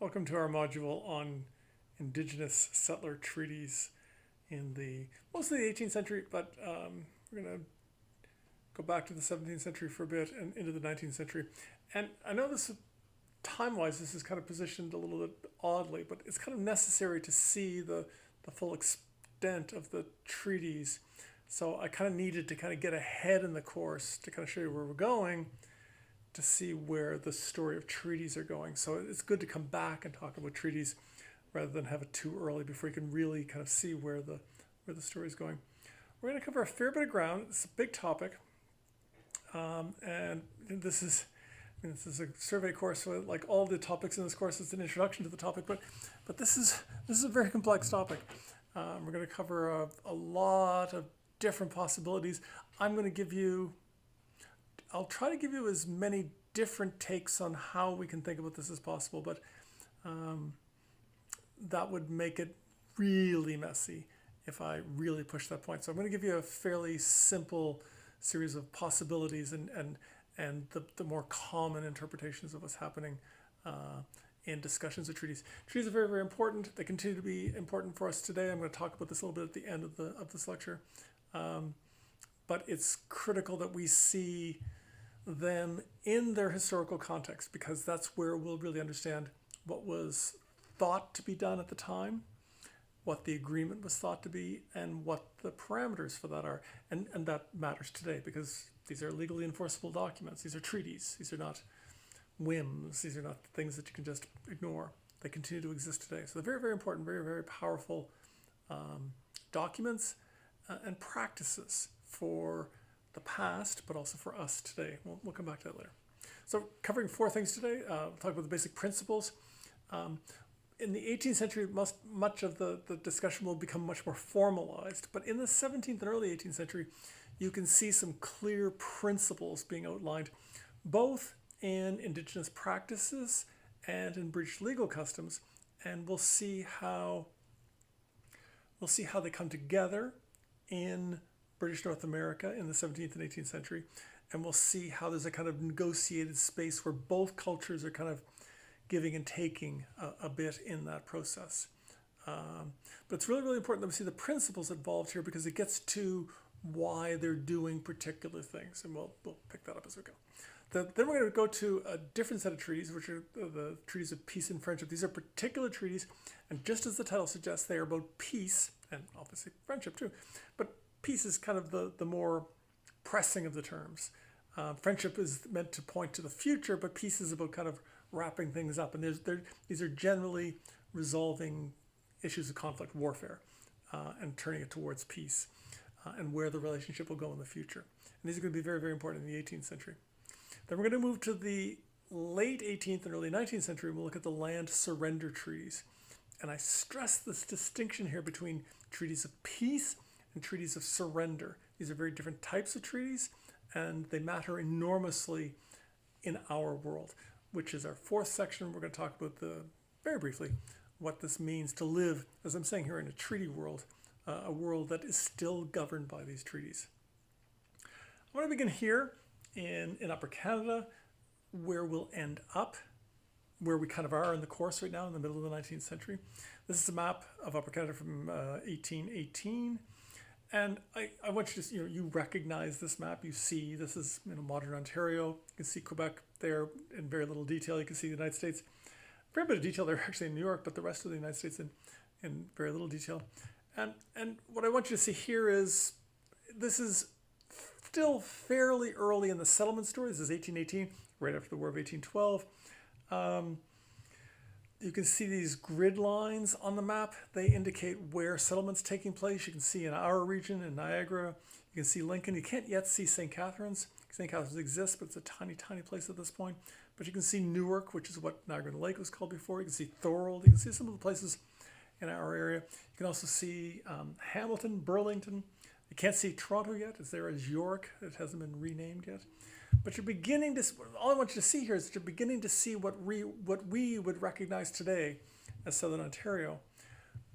Welcome to our module on Indigenous settler treaties in mostly the 18th century, but we're going to go back to the 17th century for a bit and into the 19th century. And I know time-wise, this is kind of positioned a little bit oddly, but it's kind of necessary to see the full extent of the treaties. So I kind of needed to kind of get ahead in the course to kind of show you where we're going, to see where the story of treaties are going. So it's good to come back and talk about treaties rather than have it too early before you can really kind of see where the story is going. We're going to cover a fair bit of ground. It's a big topic, and this is a survey course, so like all the topics in this course, it's an introduction to the topic, but this is a very complex topic. We're going to cover a lot of different possibilities. I'll try to give you as many different takes on how we can think about this as possible, but that would make it really messy if I really push that point. So I'm going to give you a fairly simple series of possibilities and the more common interpretations of what's happening in discussions of treaties. Treaties are very, very important. They continue to be important for us today. I'm going to talk about this a little bit at the end of this lecture. But it's critical that we see them in their historical context, because that's where we'll really understand what was thought to be done at the time, what the agreement was thought to be, and what the parameters for that are. And that matters today because these are legally enforceable documents. These are treaties. These are not whims. These are not things that you can just ignore. They continue to exist today. So they're very, very important, very, very powerful documents and practices for the past, but also for us today. We'll come back to that later. So covering four things today. We'll talk about the basic principles. In the 18th century, much of the discussion will become much more formalized, but in the 17th and early 18th century, you can see some clear principles being outlined, both in Indigenous practices and in British legal customs, and we'll see how they come together in British North America in the 17th and 18th century, and we'll see how there's a kind of negotiated space where both cultures are kind of giving and taking a bit in that process. But it's really, really important that we see the principles involved here, because it gets to why they're doing particular things, and we'll pick that up as we go. Then we're going to go to a different set of treaties, which are the treaties of peace and friendship. These are particular treaties, and just as the title suggests, they are about peace and obviously friendship too. But peace is kind of the more pressing of the terms. Friendship is meant to point to the future, but peace is about kind of wrapping things up. And these are generally resolving issues of conflict, warfare, and turning it towards peace, and where the relationship will go in the future. And these are going to be very, very important in the 18th century. Then we're going to move to the late 18th and early 19th century, and we'll look at the land surrender treaties. And I stress this distinction here between treaties of peace and treaties of surrender. These are very different types of treaties, and they matter enormously in our world, which is our fourth section. We're going to talk about very briefly what this means to live, as I'm saying here, in a treaty world, a world that is still governed by these treaties. I want to begin here in Upper Canada, where we'll end up, where we kind of are in the course right now in the middle of the 19th century. This is a map of Upper Canada from 1818. And I want you to, you recognize this map. You see this is modern Ontario. You can see Quebec there in very little detail. You can see the United States, a fair bit of detail there actually in New York, but the rest of the United States in very little detail. And what I want you to see here is this is still fairly early in the settlement story. This is 1818, right after the War of 1812. You can see these grid lines on the map. They indicate where settlement's taking place. You can see in our region, in Niagara. You can see Lincoln. You can't yet see St. Catharines. St. Catharines exists, but it's a tiny, tiny place at this point. But you can see Newark, which is what Niagara-on-the-Lake was called before. You can see Thorold. You can see some of the places in our area. You can also see Hamilton, Burlington. You can't see Toronto yet. It's there as York. It hasn't been renamed yet. But you're beginning to, all I want you to see here is that you're beginning to see what we would recognize today as Southern Ontario.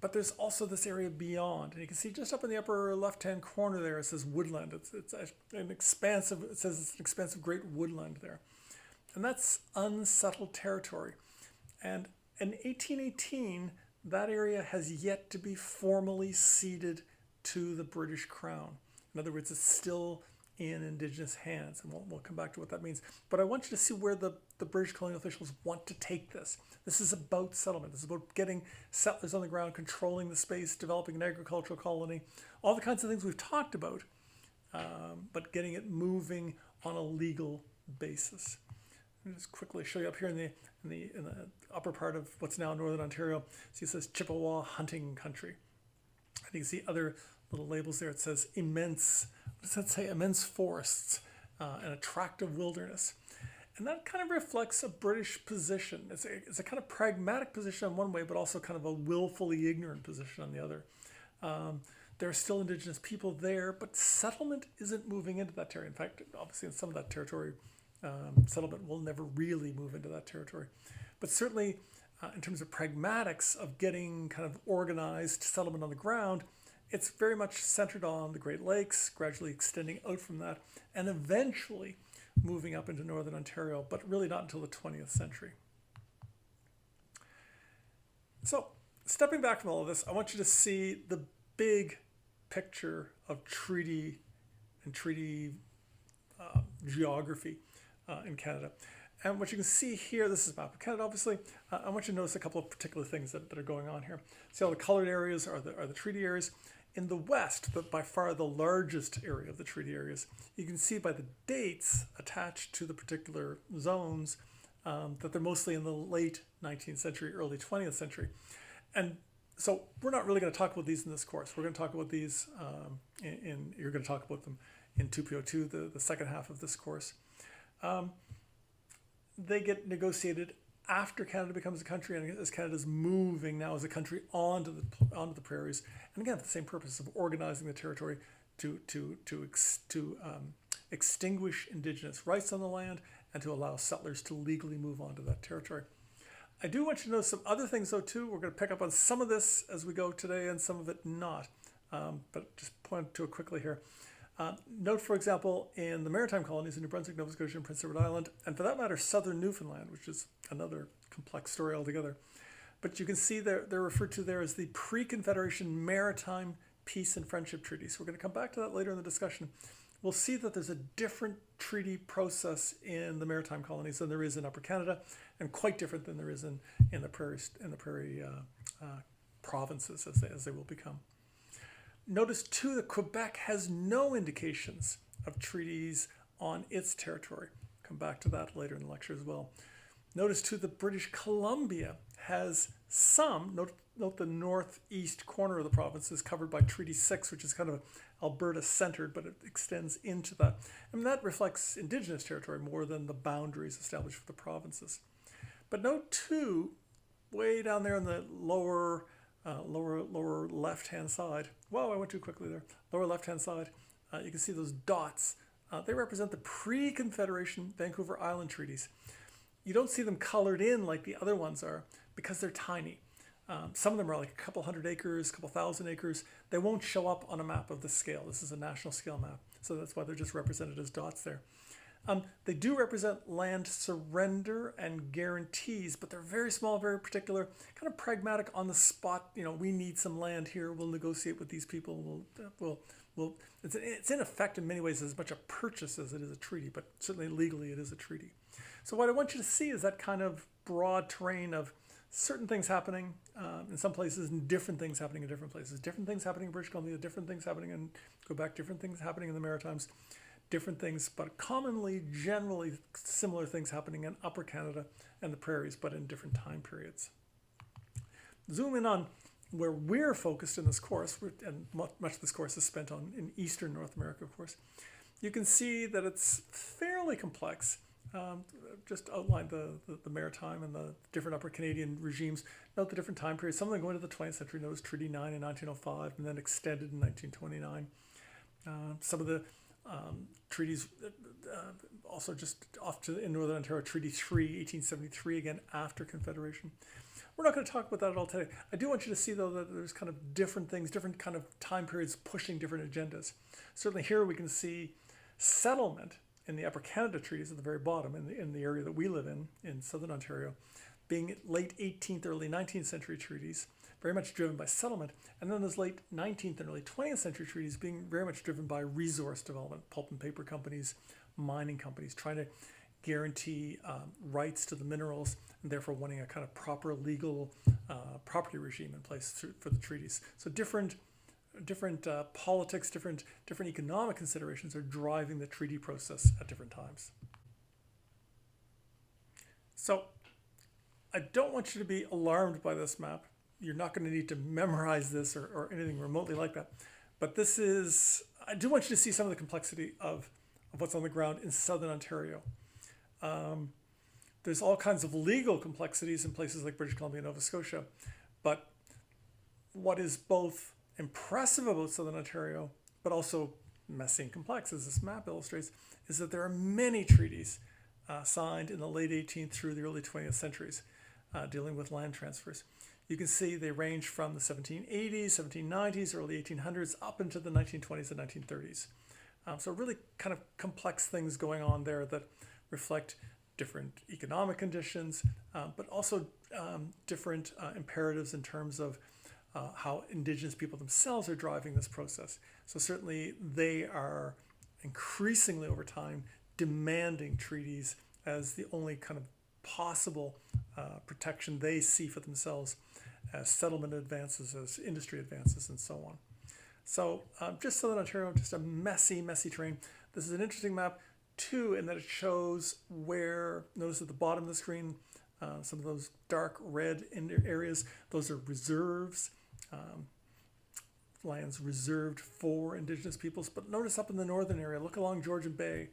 But there's also this area beyond. And you can see just up in the upper left-hand corner there, it says woodland. It says it's an expansive great woodland there. And that's unsettled territory. And In 1818, that area has yet to be formally ceded to the British Crown. In other words, it's still in Indigenous hands, and we'll come back to what that means. But I want you to see where the British colonial officials want to take this. This is about settlement. This is about getting settlers on the ground, controlling the space, developing an agricultural colony, all the kinds of things we've talked about, but getting it moving on a legal basis. Let me just quickly show you up here in the upper part of what's now Northern Ontario. See, it says Chippewa hunting country. And you can see other little labels there. It says immense, what does that say? Immense forests, an attractive wilderness. And that kind of reflects a British position. It's a kind of pragmatic position on one way, but also kind of a willfully ignorant position on the other. There are still Indigenous people there, but settlement isn't moving into that territory. In fact, obviously in some of that territory, settlement will never really move into that territory. But certainly in terms of pragmatics of getting kind of organized settlement on the ground, it's very much centered on the Great Lakes, gradually extending out from that, and eventually moving up into Northern Ontario, but really not until the 20th century. So stepping back from all of this, I want you to see the big picture of treaty and treaty geography in Canada. And what you can see here, this is a map of Canada, obviously. I want you to notice a couple of particular things that are going on here. See all the colored areas are the treaty areas. In the west, but by far the largest area of the treaty areas, you can see by the dates attached to the particular zones that they're mostly in the late 19th century, early 20th century. And so we're not really going to talk about these in this course. We're going to talk about these you're going to talk about them in 2P02, the second half of this course. They get negotiated after Canada becomes a country, and as Canada's moving now as a country onto the prairies, and again, for the same purpose of organizing the territory to extinguish Indigenous rights on the land and to allow settlers to legally move onto that territory. I do want you to know some other things though too. We're going to pick up on some of this as we go today and some of it not, but just point to it quickly here. Note, for example, in the maritime colonies in New Brunswick, Nova Scotia, and Prince Edward Island, and for that matter, southern Newfoundland, which is another complex story altogether. But you can see they're referred to there as the Pre-Confederation Maritime Peace and Friendship Treaties. We're going to come back to that later in the discussion. We'll see that there's a different treaty process in the maritime colonies than there is in Upper Canada, and quite different than there is in the prairie provinces as they will become. Notice too that Quebec has no indications of treaties on its territory. Come back to that later in the lecture as well. Notice too that British Columbia has some, note the northeast corner of the province is covered by Treaty 6, which is kind of Alberta centered, but it extends into that. And that reflects Indigenous territory more than the boundaries established for the provinces. But note too, way down there in the lower left-hand side. Whoa, I went too quickly there. Lower left-hand side, you can see those dots. They represent the pre-Confederation Vancouver Island treaties. You don't see them colored in like the other ones are because they're tiny. Some of them are like a couple hundred acres, a couple thousand acres. They won't show up on a map of this scale. This is a national scale map, so that's why they're just represented as dots there. They do represent land surrender and guarantees, but they're very small, very particular, kind of pragmatic on the spot. You know, we need some land here. We'll negotiate with these people. It's in effect in many ways as much a purchase as it is a treaty, but certainly legally it is a treaty. So what I want you to see is that kind of broad terrain of certain things happening in some places and different things happening in different places. Different things happening in British Columbia, different things happening in Quebec, different things happening in the Maritimes. Different things, but commonly, generally similar things happening in Upper Canada and the prairies, but in different time periods. Zoom in on where we're focused in this course, and much of this course is spent on in Eastern North America, of course. You can see that it's fairly complex. Just outline the maritime and the different Upper Canadian regimes. Note the different time periods. Some of them go into the 20th century. Notice Treaty 9 in 1905 and then extended in 1929. Some of the treaties also just off to in Northern Ontario, Treaty 3, 1873, again after Confederation. We're not going to talk about that at all today. I do want you to see though that there's kind of different things, different kind of time periods pushing different agendas. Certainly here we can see settlement in the Upper Canada treaties at the very bottom in the area that we live in Southern Ontario. being late 18th, early 19th century treaties, very much driven by settlement, and then those late 19th and early 20th century treaties being very much driven by resource development, pulp and paper companies, mining companies, trying to guarantee rights to the minerals, and therefore wanting a kind of proper legal property regime in place for the treaties. So different politics, different economic considerations are driving the treaty process at different times. So I don't want you to be alarmed by this map. You're not going to need to memorize this or anything remotely like that. But this is, I do want you to see some of the complexity of what's on the ground in southern Ontario. There's all kinds of legal complexities in places like British Columbia and Nova Scotia. But what is both impressive about southern Ontario, but also messy and complex, as this map illustrates, is that there are many treaties signed in the late 18th through the early 20th centuries dealing with land transfers. You can see they range from the 1780s, 1790s, early 1800s, up into the 1920s and 1930s. So really kind of complex things going on there that reflect different economic conditions, but also different imperatives in terms of how Indigenous people themselves are driving this process. So certainly they are increasingly over time demanding treaties as the only kind of possible protection they see for themselves as settlement advances, as industry advances, and so on. So just southern Ontario, just a messy, messy terrain. This is an interesting map too, in that it shows where, notice at the bottom of the screen, some of those dark red areas, those are reserves, lands reserved for Indigenous peoples. But notice up in the northern area, look along Georgian Bay,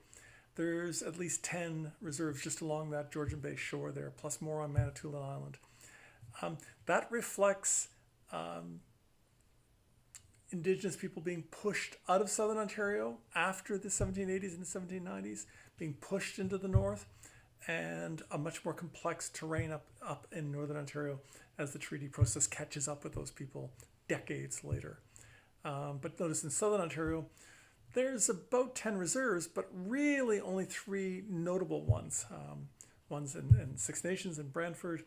there's at least 10 reserves just along that Georgian Bay shore there, plus more on Manitoulin Island. That reflects Indigenous people being pushed out of southern Ontario after the 1780s and the 1790s, being pushed into the north, and a much more complex terrain up in northern Ontario as the treaty process catches up with those people decades later. But notice in southern Ontario, there's about 10 reserves, but really only 3 notable ones. One's in Six Nations in Brantford,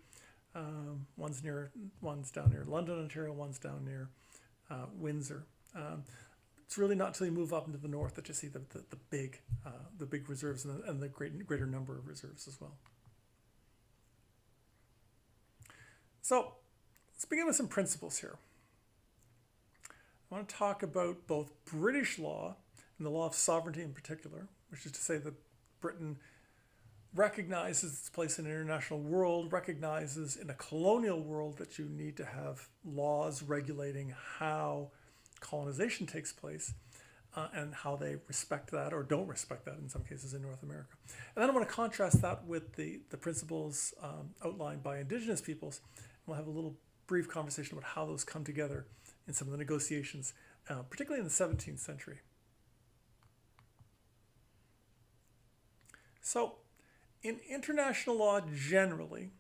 one's down near London, Ontario, one's down near Windsor. It's really not until you move up into the north that you see the big reserves and the greater number of reserves as well. So let's begin with some principles here. I want to talk about both British law and the law of sovereignty in particular, which is to say that Britain recognizes its place in an international world, recognizes in a colonial world that you need to have laws regulating how colonization takes place and how they respect that or don't respect that in some cases in North America. And then I want to contrast that with the principles outlined by Indigenous peoples. And we'll have a little brief conversation about how those come together in some of the negotiations, particularly in the 17th century. So in international law generally,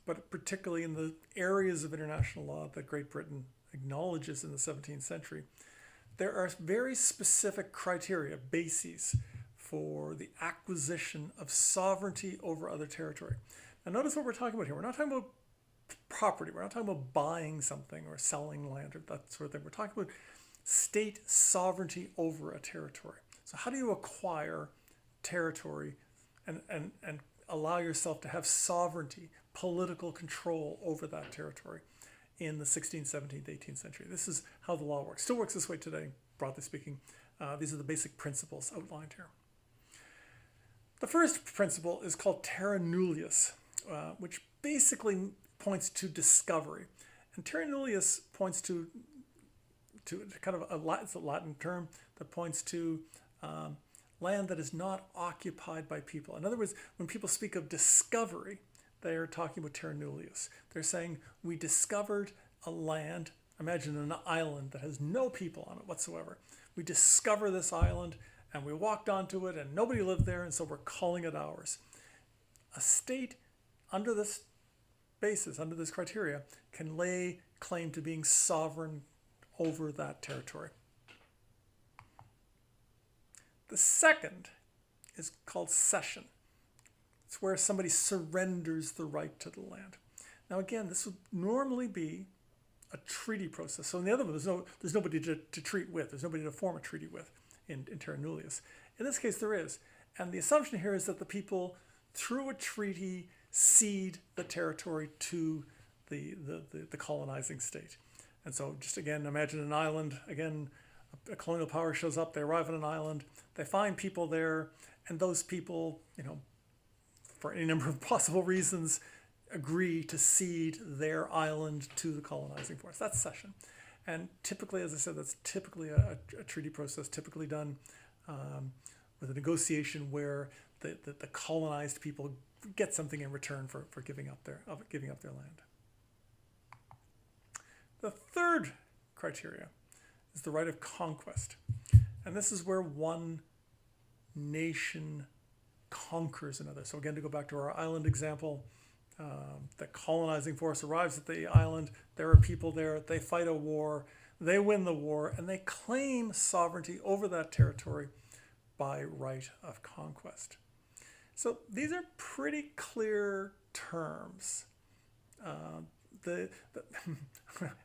but particularly in the areas of international law that Great Britain acknowledges in the 17th century, there are very specific criteria, bases, for the acquisition of sovereignty over other territory. Now notice what we're talking about here. We're not talking about property. We're not talking about buying something or selling land or that sort of thing. We're talking about state sovereignty over a territory. So how do you acquire territory and allow yourself to have sovereignty, political control over that territory in the 16th, 17th, 18th century? This is how the law works. Still works this way today, broadly speaking. These are the basic principles outlined here. The first principle is called terra nullius, which basically points to discovery. And terra nullius points to kind of it's a Latin term that points to land that is not occupied by people. In other words, when people speak of discovery, they are talking about terra nullius. They're saying we discovered a land, imagine an island that has no people on it whatsoever. We discover this island and we walked onto it and nobody lived there, and so we're calling it ours. A state under this basis, under this criteria, can lay claim to being sovereign over that territory. The second is called cession. It's where somebody surrenders the right to the land. Now again, this would normally be a treaty process. So in the other one, there's nobody to treat with. There's nobody to form a treaty with in terra nullius. In this case, there is. And the assumption here is that the people, through a treaty, cede the territory to the colonizing state. And so just again, imagine an island. Again, a colonial power shows up. They arrive on an island. They find people there. And those people, for any number of possible reasons, agree to cede their island to the colonizing force. That's cession. And typically, as I said, that's typically a treaty process, typically done with a negotiation where the colonized people get something in return for giving up their land. The third criteria is the right of conquest. And this is where one nation conquers another. So again, to go back to our island example, the colonizing force arrives at the island. There are people there. They fight a war. They win the war, and they claim sovereignty over that territory by right of conquest. So these are pretty clear terms.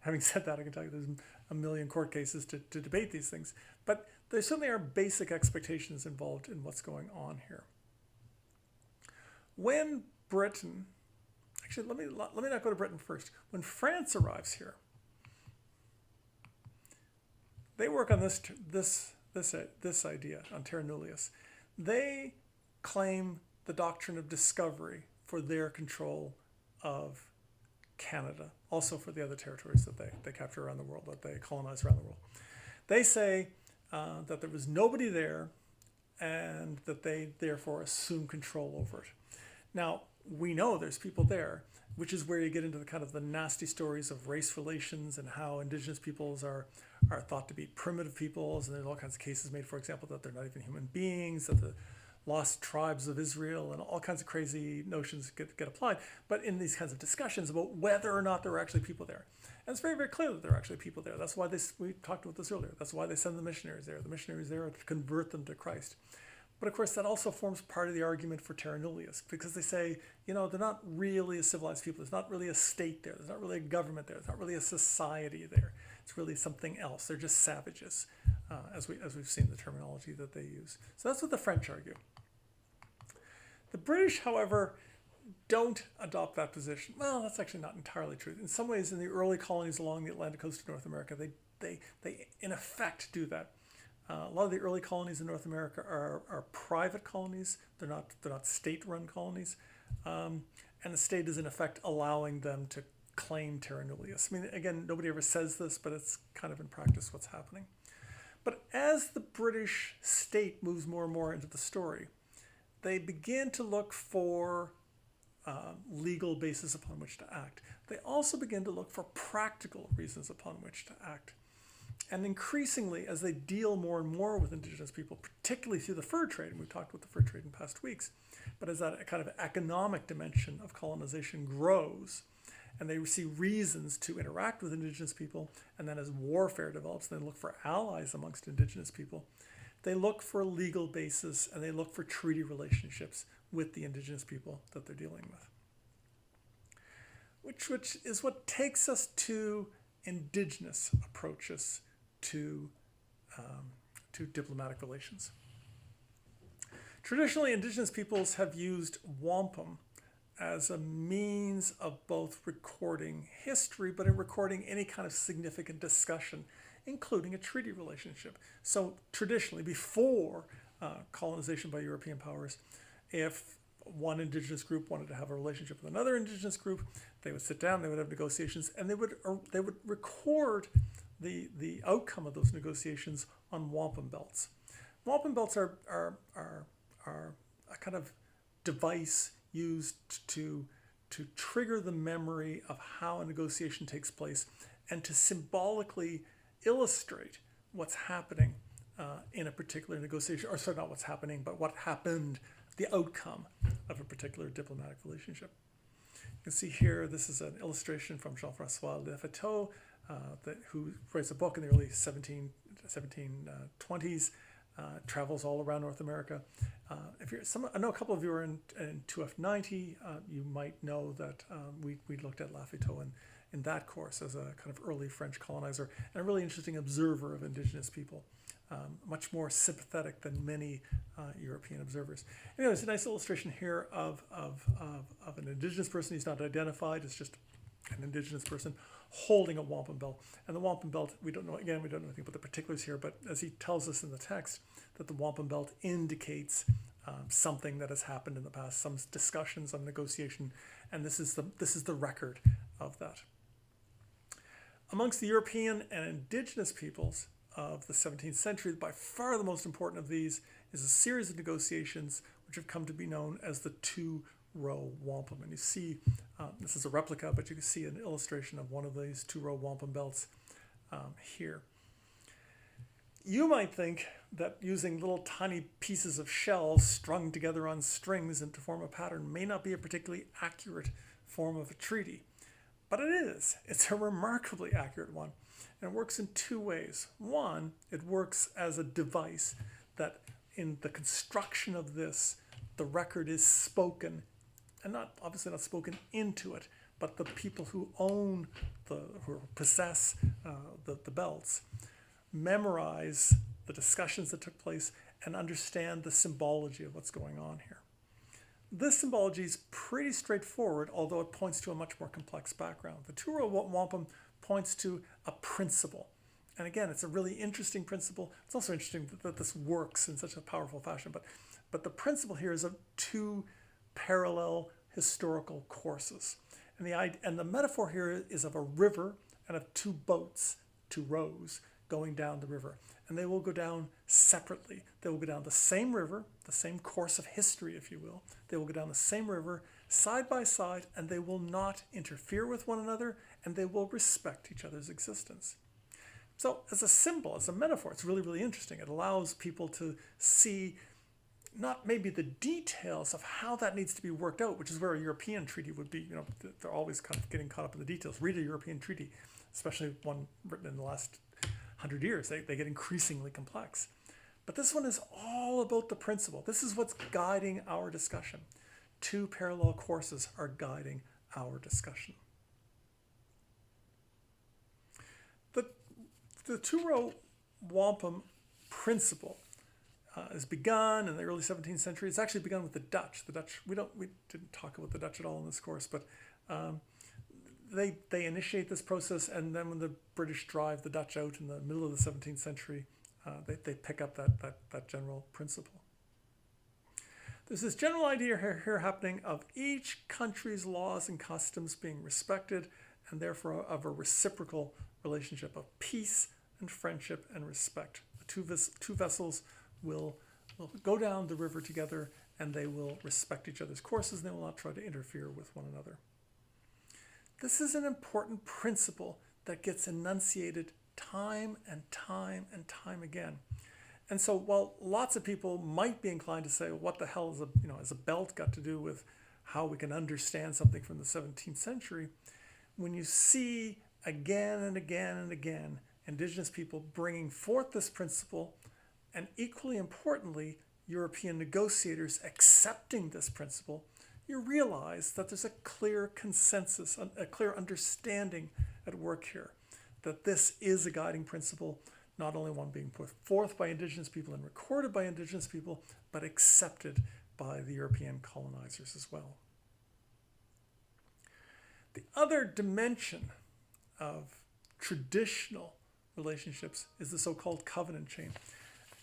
Having said that, I can tell you there's a million court cases to debate these things, but there certainly are basic expectations involved in what's going on here. When Britain, actually, let me not go to Britain first. When France arrives here, they work on this idea on terra nullius. They claim the doctrine of discovery for their control of Canada, also for the other territories that they capture around the world, that they colonize around the world. They say that there was nobody there and that they therefore assume control over it. Now, we know there's people there, which is where you get into the kind of the nasty stories of race relations and how indigenous peoples are thought to be primitive peoples, and there's all kinds of cases made, for example, that they're not even human beings, that the lost tribes of Israel and all kinds of crazy notions get applied. But in these kinds of discussions about whether or not there are actually people there, and it's very, very clear that there are actually people there. That's why we talked about this earlier. That's why they send the missionaries there. The missionaries there are to convert them to Christ. But of course, that also forms part of the argument for terra nullius, because they say, they're not really a civilized people. There's not really a state there. There's not really a government there. There's not really a society there. It's really something else. They're just savages, as we've seen the terminology that they use. So that's what the French argue. The British, however, don't adopt that position. Well, that's actually not entirely true. In some ways, in the early colonies along the Atlantic coast of North America, they in effect do that. A lot of the early colonies in North America are private colonies. They're not state-run colonies, and the state is in effect allowing them to claim terra nullius. I mean, again, nobody ever says this, but it's kind of in practice what's happening. But as the British state moves more and more into the story, they begin to look for legal basis upon which to act. They also begin to look for practical reasons upon which to act. And increasingly, as they deal more and more with indigenous people, particularly through the fur trade, and we've talked about the fur trade in past weeks, but as that kind of economic dimension of colonization grows, and they see reasons to interact with indigenous people, and then as warfare develops, they look for allies amongst indigenous people, they look for a legal basis, and they look for treaty relationships with the indigenous people that they're dealing with. Which is what takes us to indigenous approaches to diplomatic relations. Traditionally, indigenous peoples have used wampum as a means of both recording history, but in recording any kind of significant discussion, including a treaty relationship. So traditionally, before colonization by European powers, if one indigenous group wanted to have a relationship with another indigenous group, they would sit down, they would have negotiations, and they would record the outcome of those negotiations on wampum belts. Wampum belts are a kind of device used to trigger the memory of how a negotiation takes place and to symbolically illustrate what's happening in a particular negotiation, or sorry, not what's happening, but what happened, the outcome of a particular diplomatic relationship. You can see here, this is an illustration from Jean-François Lefeteau, who writes a book in the early 1720s travels all around North America. I know a couple of you are in 2F90. You might know that we looked at Lafitau in that course as a kind of early French colonizer and a really interesting observer of Indigenous people. Much more sympathetic than many European observers. Anyway, there's a nice illustration here of an Indigenous person. He's not identified. It's just an Indigenous person holding a wampum belt. And the wampum belt, we don't know anything about the particulars here, but as he tells us in the text, that the wampum belt indicates something that has happened in the past, some discussion, some negotiation, and this is the record of that. Amongst the European and Indigenous peoples of the 17th century, by far the most important of these is a series of negotiations which have come to be known as the two-row wampum. And you see, this is a replica, but you can see an illustration of one of these two-row wampum belts here. You might think that using little tiny pieces of shell strung together on strings and to form a pattern may not be a particularly accurate form of a treaty. But it is. It's a remarkably accurate one. And it works in two ways. One, it works as a device that in the construction of this, the record is spoken, and obviously not spoken into it, but the people who own, who possess the belts, memorize the discussions that took place and understand the symbology of what's going on here. This symbology is pretty straightforward, although it points to a much more complex background. The two-row wampum points to a principle. And again, it's a really interesting principle. It's also interesting that this works in such a powerful fashion. But the principle here is of two parallel historical courses. And the metaphor here is of a river and of two boats, two rows, going down the river. And they will go down separately. They will go down the same river, the same course of history, if you will. They will go down the same river side by side, and they will not interfere with one another, and they will respect each other's existence. So as a symbol, as a metaphor, it's really, really interesting. It allows people to see not maybe the details of how that needs to be worked out, which is where a European treaty would be. You know, they're always kind of getting caught up in the details. Read a European treaty, especially one written in the last 100 years. They get increasingly complex. But this one is all about the principle. This is what's guiding our discussion. Two parallel courses are guiding our discussion. The two-row wampum principle is begun in the early 17th century. It's actually begun with the Dutch. We didn't talk about the Dutch at all in this course, but they initiate this process, and then when the British drive the Dutch out in the middle of the 17th century, they pick up that general principle. There's this general idea here happening of each country's laws and customs being respected, and therefore of a reciprocal relationship of peace and friendship and respect. The two vessels will go down the river together, and they will respect each other's courses, and they will not try to interfere with one another. This is an important principle that gets enunciated time and time and time again. And so while lots of people might be inclined to say, what the hell has a belt got to do with how we can understand something from the 17th century, when you see again and again and again Indigenous people bringing forth this principle, and equally importantly, European negotiators accepting this principle, you realize that there's a clear consensus, a clear understanding at work here, that this is a guiding principle, not only one being put forth by Indigenous people and recorded by Indigenous people, but accepted by the European colonizers as well. The other dimension of traditional relationships is the so-called covenant chain.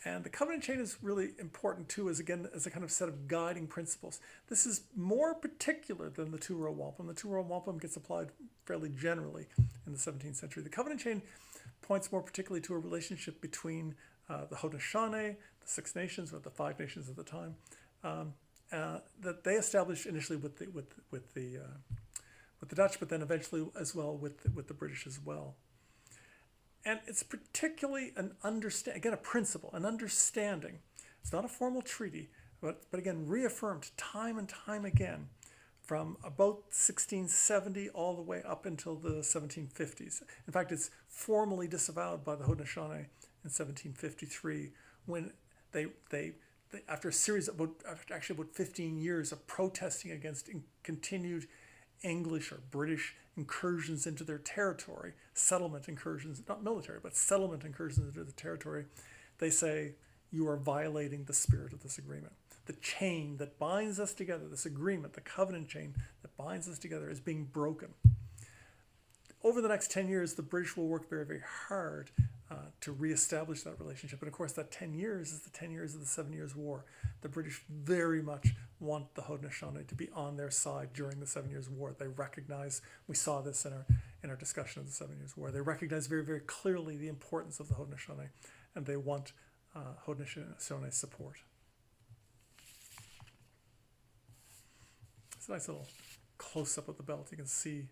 And the covenant chain is really important too, as a kind of set of guiding principles. This is more particular than the two-row wampum. The two-row wampum gets applied fairly generally in the 17th century. The covenant chain points more particularly to a relationship between the Haudenosaunee, the Six Nations, or the Five Nations at the time, that they established initially with the Dutch, but then eventually as well with the British as well. And it's particularly a principle, an understanding. It's not a formal treaty, but again, reaffirmed time and time again from about 1670 all the way up until the 1750s. In fact, it's formally disavowed by the Haudenosaunee in 1753, when They after a series of about 15 years of protesting against continued English or British incursions into their territory, settlement incursions, not military, but settlement incursions into the territory, they say, you are violating the spirit of this agreement. The chain that binds us together, this agreement, the covenant chain that binds us together, is being broken. Over the next 10 years, the British will work very, very hard to reestablish that relationship. And of course, that 10 years is the 10 years of the 7 Years' War. The British very much want the Haudenosaunee to be on their side during the 7 Years' War. They recognize, we saw this in our discussion of the 7 Years' War, they recognize very, very clearly the importance of the Haudenosaunee, and they want Haudenosaunee support. It's a nice little close-up of the belt. You can see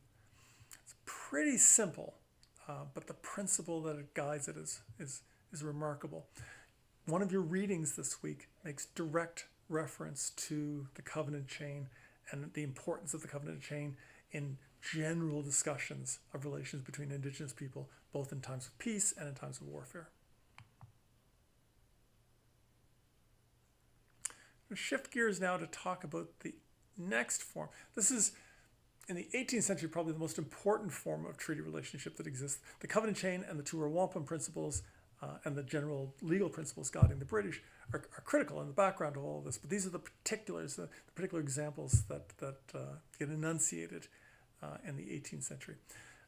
it's pretty simple. But the principle that it guides it is remarkable. One of your readings this week makes direct reference to the covenant chain and the importance of the covenant chain in general discussions of relations between Indigenous people, both in times of peace and in times of warfare. I'm going to shift gears now to talk about the next form. This is, in the 18th century, probably the most important form of treaty relationship that exists. The covenant chain and the two wampum principles and the general legal principles guiding the British are critical in the background of all of this. But these are the particulars, the particular examples that get enunciated in the 18th century.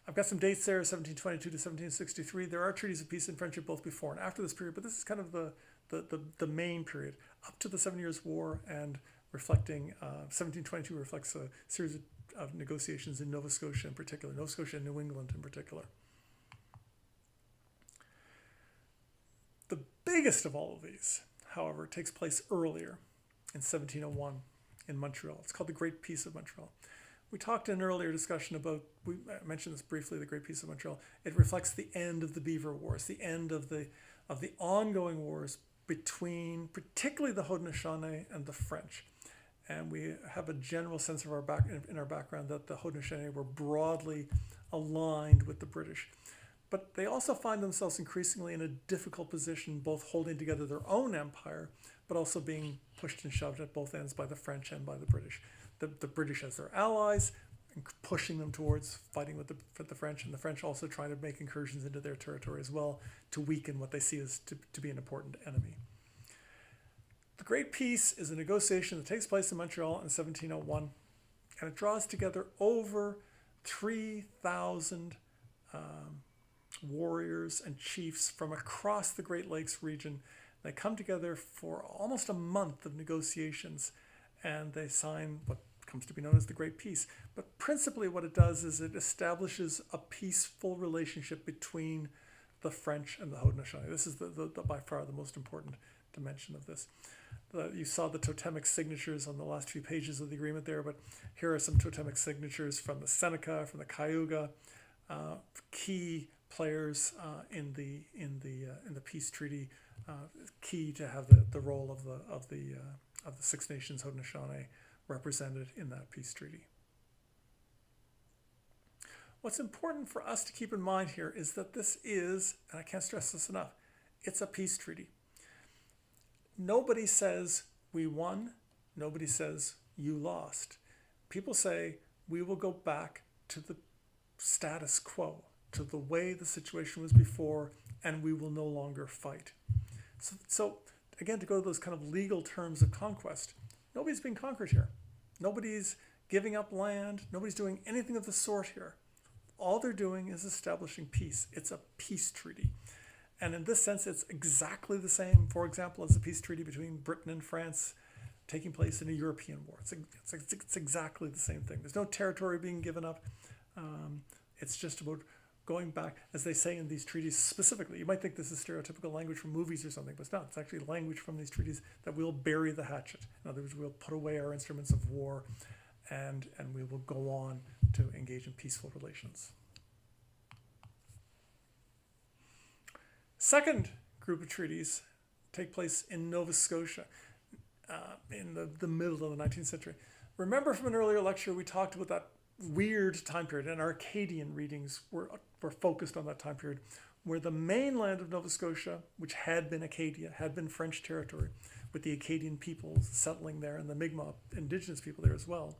I've got some dates there, 1722 to 1763. There are treaties of peace and friendship both before and after this period, but this is kind of the main period up to the 7 Years' War, and reflecting 1722 reflects a series of negotiations in Nova Scotia in particular, Nova Scotia and New England in particular. The biggest of all of these, however, takes place earlier in 1701 in Montreal. It's called the Great Peace of Montreal. We talked in an earlier discussion about, I mentioned this briefly, the Great Peace of Montreal. It reflects the end of the Beaver Wars, the end of the ongoing wars between particularly the Haudenosaunee and the French. And we have a general sense of in our background that the Haudenosaunee were broadly aligned with the British. But they also find themselves increasingly in a difficult position, both holding together their own empire, but also being pushed and shoved at both ends by the French and by the British. The British as their allies, pushing them towards fighting with the French, and the French also trying to make incursions into their territory as well to weaken what they see as to be an important enemy. The Great Peace is a negotiation that takes place in Montreal in 1701, and it draws together over 3,000 warriors and chiefs from across the Great Lakes region. They come together for almost a month of negotiations, and they sign what comes to be known as the Great Peace. But principally what it does is it establishes a peaceful relationship between the French and the Haudenosaunee. This is by far the most important dimension of this. You saw the totemic signatures on the last few pages of the agreement there, but here are some totemic signatures from the Seneca, from the Cayuga, key players in the peace treaty, key to have the role of the Six Nations Haudenosaunee represented in that peace treaty. What's important for us to keep in mind here is that this is, and I can't stress this enough, it's a peace treaty. Nobody says we won. Nobody says you lost. People say we will go back to the status quo, to the way the situation was before, and we will no longer fight. So again, to go to those kind of legal terms of conquest, nobody's being conquered here. Nobody's giving up land. Nobody's doing anything of the sort here. All they're doing is establishing peace. It's a peace treaty. And in this sense, it's exactly the same, for example, as the peace treaty between Britain and France taking place in a European war. It's exactly the same thing. There's no territory being given up. It's just about going back, as they say in these treaties specifically. You might think this is stereotypical language from movies or something, but it's not. It's actually language from these treaties that we'll bury the hatchet. In other words, we'll put away our instruments of war and we will go on to engage in peaceful relations. Second group of treaties take place in Nova Scotia in the middle of the 19th century. Remember from an earlier lecture, we talked about that weird time period, and our Acadian readings were focused on that time period where the mainland of Nova Scotia, which had been Acadia, had been French territory, with the Acadian peoples settling there and the Mi'kmaq Indigenous people there as well,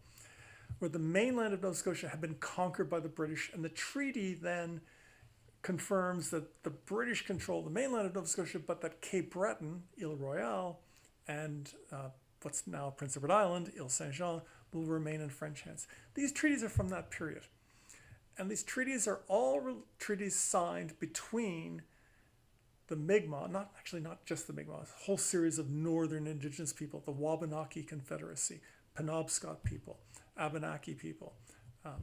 where the mainland of Nova Scotia had been conquered by the British, and the treaty then confirms that the British control the mainland of Nova Scotia, but that Cape Breton, Ile Royale, and what's now Prince Edward Island, Ile Saint-Jean, will remain in French hands. These treaties are from that period. And these treaties are all treaties signed between the Mi'kmaq, not just the Mi'kmaq, a whole series of northern Indigenous people, the Wabanaki Confederacy, Penobscot people, Abenaki people,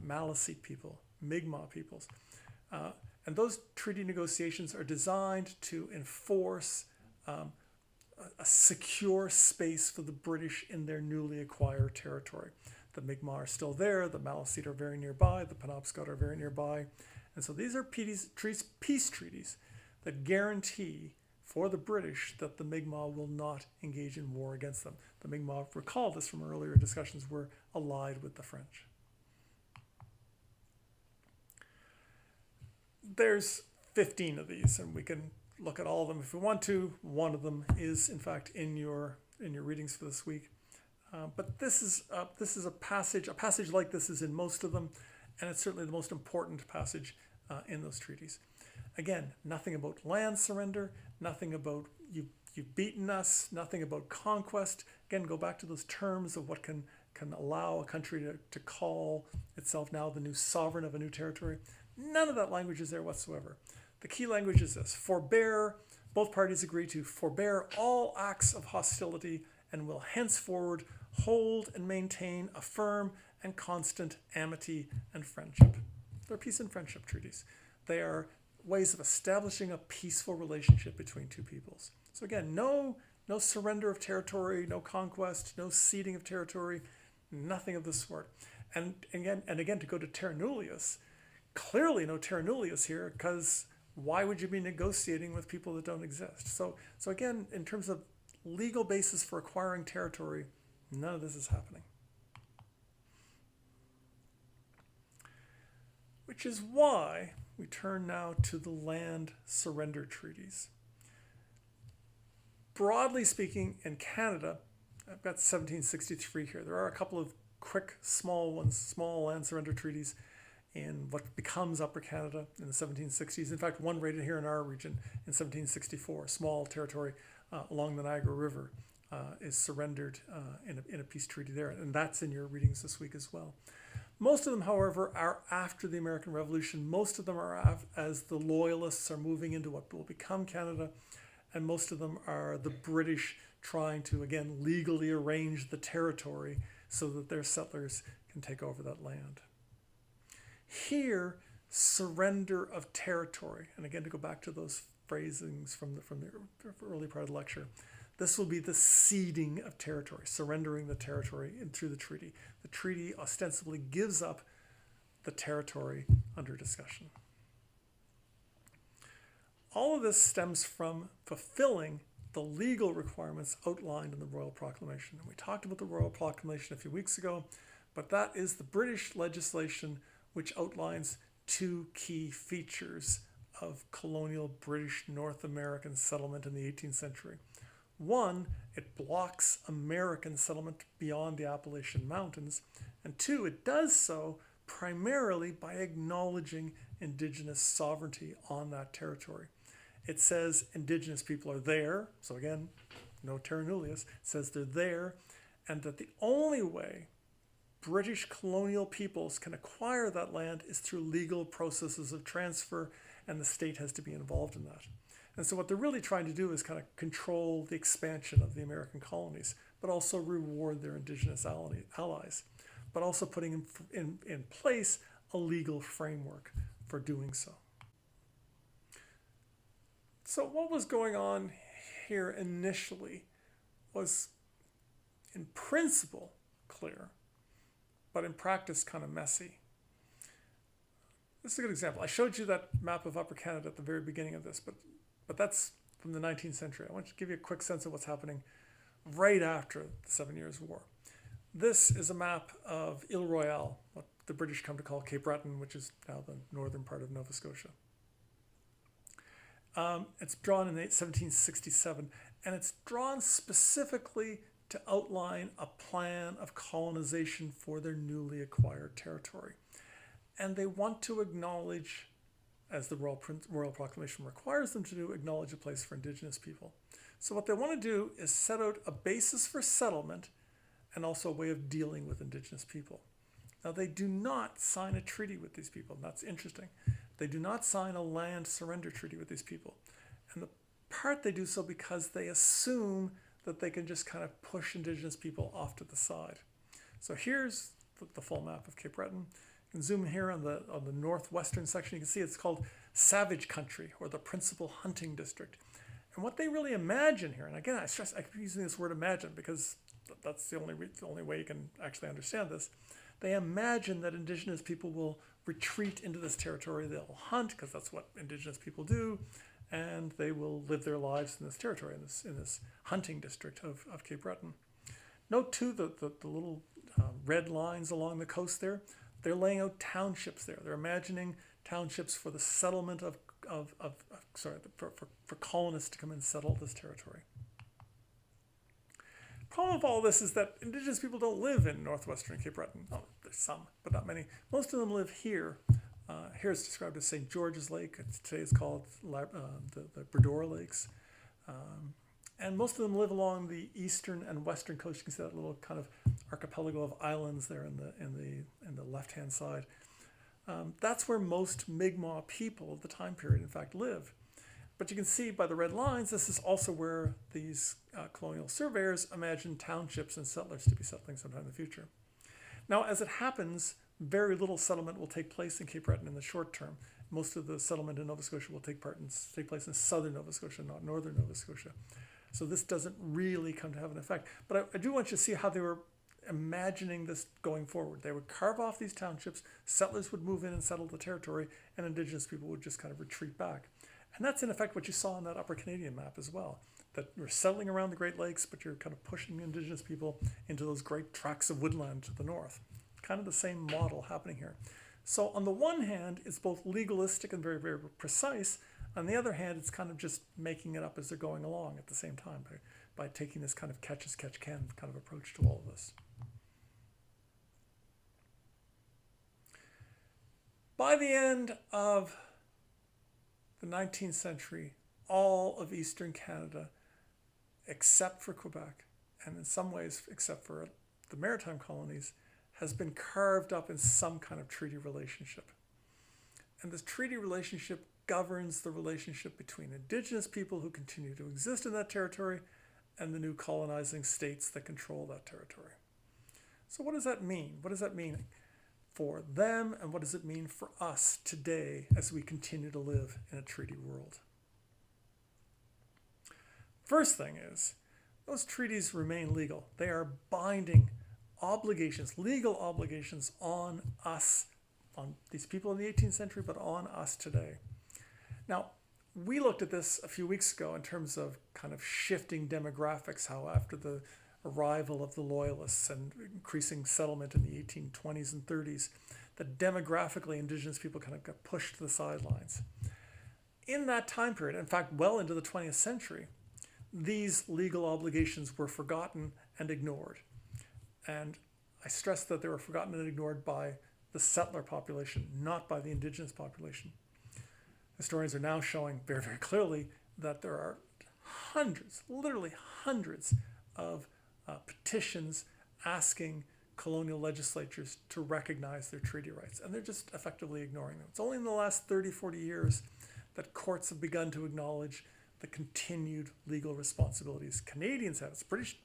Maliseet people, Mi'kmaq peoples. And those treaty negotiations are designed to enforce a secure space for the British in their newly acquired territory. The Mi'kmaq are still there, the Maliseet are very nearby, the Penobscot are very nearby. And so these are peace treaties that guarantee for the British that the Mi'kmaq will not engage in war against them. The Mi'kmaq, recall this from earlier discussions, were allied with the French. There's 15 of these, and we can look at all of them if we want to. One of them is, in fact, in your readings for this week. But this is a passage like this is in most of them, and it's certainly the most important passage in those treaties. Again, nothing about land surrender, nothing about you've beaten us, nothing about conquest. Again, go back to those terms of what can allow a country to call itself now the new sovereign of a new territory. None of that language is there whatsoever. The key language is this: forbear. Both parties agree to forbear all acts of hostility and will henceforward hold and maintain a firm and constant amity and friendship. They're peace and friendship treaties. They are ways of establishing a peaceful relationship between two peoples. So again, no surrender of territory, no conquest, no ceding of territory, nothing of the sort. And again, to go to terra nullius, clearly no terra nullius here, because why would you be negotiating with people that don't exist? So again, in terms of legal basis for acquiring territory, none of this is happening. Which is why we turn now to the land surrender treaties. Broadly speaking, in Canada, I've got 1763 here. There are a couple of quick, small ones, small land surrender treaties in what becomes Upper Canada in the 1760s. In fact, one right here in our region in 1764, small territory along the Niagara River is surrendered in a peace treaty there, and that's in your readings this week as well. Most of them, however, are after the American Revolution. Most of them are as the Loyalists are moving into what will become Canada, and most of them are the British trying to, again, legally arrange the territory so that their settlers can take over that land. Here, surrender of territory, and again, to go back to those phrasings from the early part of the lecture, this will be the ceding of territory, surrendering the territory through the treaty. The treaty ostensibly gives up the territory under discussion. All of this stems from fulfilling the legal requirements outlined in the Royal Proclamation. And we talked about the Royal Proclamation a few weeks ago, but that is the British legislation which outlines two key features of colonial British North American settlement in the 18th century. One, it blocks American settlement beyond the Appalachian Mountains, and two, it does so primarily by acknowledging Indigenous sovereignty on that territory. It says Indigenous people are there, so again, no terra nullius, it says they're there, and that the only way British colonial peoples can acquire that land is through legal processes of transfer, and the state has to be involved in that. And so what they're really trying to do is kind of control the expansion of the American colonies, but also reward their Indigenous allies, but also putting in place a legal framework for doing so. So what was going on here initially was, in principle, clear, but in practice kind of messy. This is a good example. I showed you that map of Upper Canada at the very beginning of this, but that's from the 19th century. I want to give you a quick sense of what's happening right after the 7 Years' War. This is a map of Ile Royale, what the British come to call Cape Breton, which is now the northern part of Nova Scotia. It's drawn in 1767, and it's drawn specifically to outline a plan of colonization for their newly acquired territory. And they want to acknowledge, as the Royal Proclamation requires them to do, acknowledge a place for Indigenous people. So what they want to do is set out a basis for settlement and also a way of dealing with Indigenous people. Now, they do not sign a treaty with these people, and that's interesting. They do not sign a land surrender treaty with these people. And the part they do so because they assume that they can just kind of push Indigenous people off to the side. So here's the full map of Cape Breton. You can zoom here on the northwestern section. You can see it's called Savage Country, or the Principal Hunting District. And what they really imagine here, and again, I keep using this word imagine because that's the only way you can actually understand this. They imagine that Indigenous people will retreat into this territory. They'll hunt, because that's what Indigenous people do, and they will live their lives in this territory, in this hunting district of Cape Breton. Note too the little red lines along the coast there. They're laying out townships there. They're imagining townships for the settlement for colonists to come and settle this territory. Problem of all this is that Indigenous people don't live in northwestern Cape Breton. Oh, there's some, but not many. Most of them live here. Here it's described as St. George's Lake. Today it's called the Bredora Lakes. And most of them live along the eastern and western coast. You can see that little kind of archipelago of islands there in the left-hand side. That's where most Mi'kmaq people of the time period, in fact, live. But you can see by the red lines, this is also where these colonial surveyors imagined townships and settlers to be settling sometime in the future. Now, as it happens, very little settlement will take place in Cape Breton in the short term. Most of the settlement in Nova Scotia will take place in southern Nova Scotia, not northern Nova Scotia. So this doesn't really come to have an effect. But I do want you to see how they were imagining this going forward. They would carve off these townships, settlers would move in and settle the territory, and Indigenous people would just kind of retreat back. And that's in effect what you saw on that Upper Canadian map as well, that you're settling around the Great Lakes, but you're kind of pushing Indigenous people into those great tracts of woodland to the north. Kind of the same model happening here. So on the one hand, it's both legalistic and very, very precise. On the other hand, it's kind of just making it up as they're going along at the same time by taking this kind of catch as catch can kind of approach to all of this. By the end of the 19th century, all of Eastern Canada, except for Quebec, and in some ways except for the maritime colonies, has been carved up in some kind of treaty relationship. And this treaty relationship governs the relationship between Indigenous people who continue to exist in that territory and the new colonizing states that control that territory. So what does that mean? What does that mean for them, and what does it mean for us today as we continue to live in a treaty world? First thing is, those treaties remain legal. They are binding obligations, legal obligations on us, on these people in the 18th century, but on us today. Now, we looked at this a few weeks ago in terms of kind of shifting demographics, how after the arrival of the Loyalists and increasing settlement in the 1820s and 30s, that demographically Indigenous people kind of got pushed to the sidelines. In that time period, in fact, well into the 20th century, these legal obligations were forgotten and ignored. And I stress that they were forgotten and ignored by the settler population, not by the Indigenous population. Historians are now showing very, very clearly that there are hundreds, literally hundreds of petitions asking colonial legislatures to recognize their treaty rights, and they're just effectively ignoring them. It's only in the last 30, 40 years that courts have begun to acknowledge the continued legal responsibilities Canadians have. It's British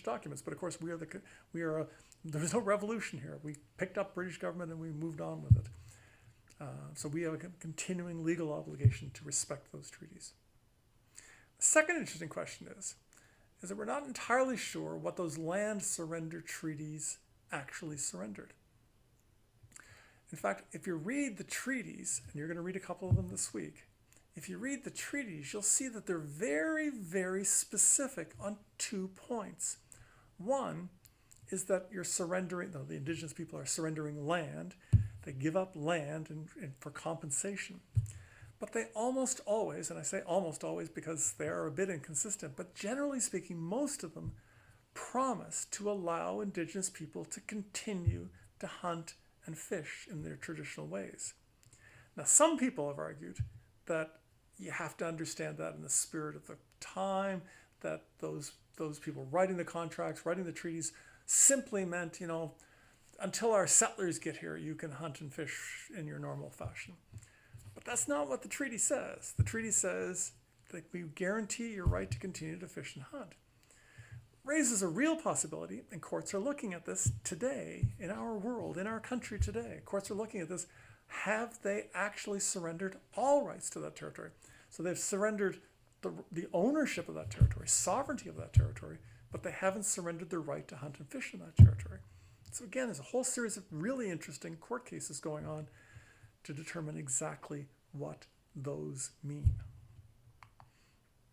documents, but of course there was no revolution here. We picked up British government and we moved on with it. So we have a continuing legal obligation to respect those treaties. The second interesting question is that we're not entirely sure what those land surrender treaties actually surrendered. In fact, if you read the treaties, and you're going to read a couple of them this week, if you read the treaties, you'll see that they're very, very specific on 2 points. One is that you're surrendering, the Indigenous people are surrendering land. They give up land for compensation. But they almost always, and I say almost always because they are a bit inconsistent, but generally speaking, most of them promise to allow Indigenous people to continue to hunt and fish in their traditional ways. Now, some people have argued that you have to understand that in the spirit of the time, that those people writing the contracts, writing the treaties, simply meant, until our settlers get here, you can hunt and fish in your normal fashion. But that's not what the treaty says. The treaty says that we guarantee your right to continue to fish and hunt. Raises a real possibility, and courts are looking at this today in our world, in our country today. Courts are looking at this. Have they actually surrendered all rights to that territory? So they've surrendered the ownership of that territory, sovereignty of that territory, but they haven't surrendered their right to hunt and fish in that territory. So again, there's a whole series of really interesting court cases going on to determine exactly what those mean.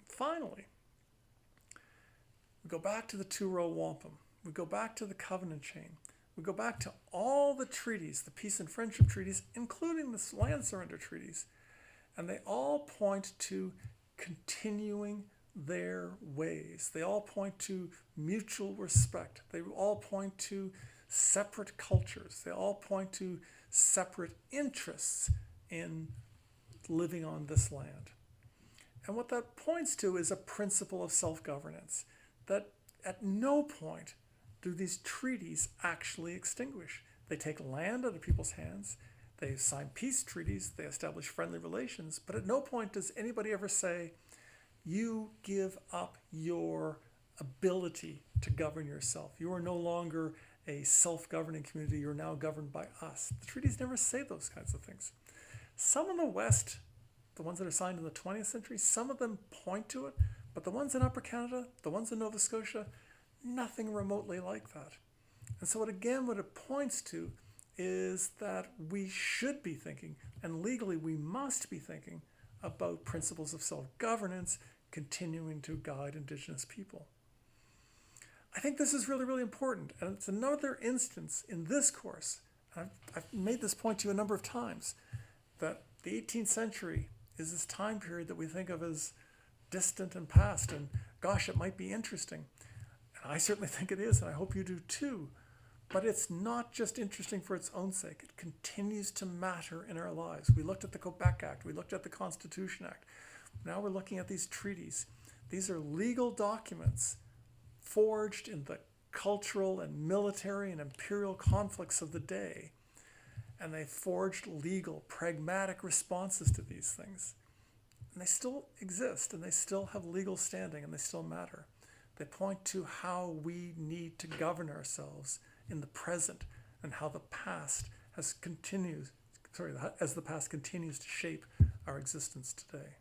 Finally, we go back to the two-row wampum. We go back to the covenant chain. We go back to all the treaties, the peace and friendship treaties, including the land surrender treaties, and they all point to continuing their ways. They all point to mutual respect. They all point to separate cultures. They all point to separate interests in living on this land. And what that points to is a principle of self-governance that at no point do these treaties actually extinguish. They take land out of people's hands, they sign peace treaties, they establish friendly relations, but at no point does anybody ever say, you give up your ability to govern yourself. You are no longer a self-governing community, you're now governed by us. The treaties never say those kinds of things. Some in the West, the ones that are signed in the 20th century, some of them point to it, but the ones in Upper Canada, the ones in Nova Scotia, nothing remotely like that. And so what it points to is that we should be thinking, and legally we must be thinking, about principles of self-governance continuing to guide Indigenous people. I think this is really, really important, and it's another instance in this course, I've made this point to you a number of times, that the 18th century is this time period that we think of as distant and past, and gosh, it might be interesting. And I certainly think it is, and I hope you do too. But it's not just interesting for its own sake. It continues to matter in our lives. We looked at the Quebec Act. We looked at the Constitution Act. Now we're looking at these treaties. These are legal documents forged in the cultural and military and imperial conflicts of the day. And they forged legal, pragmatic responses to these things. And they still exist, and they still have legal standing, and they still matter. They point to how we need to govern ourselves in the present, and how the past as the past continues to shape our existence today.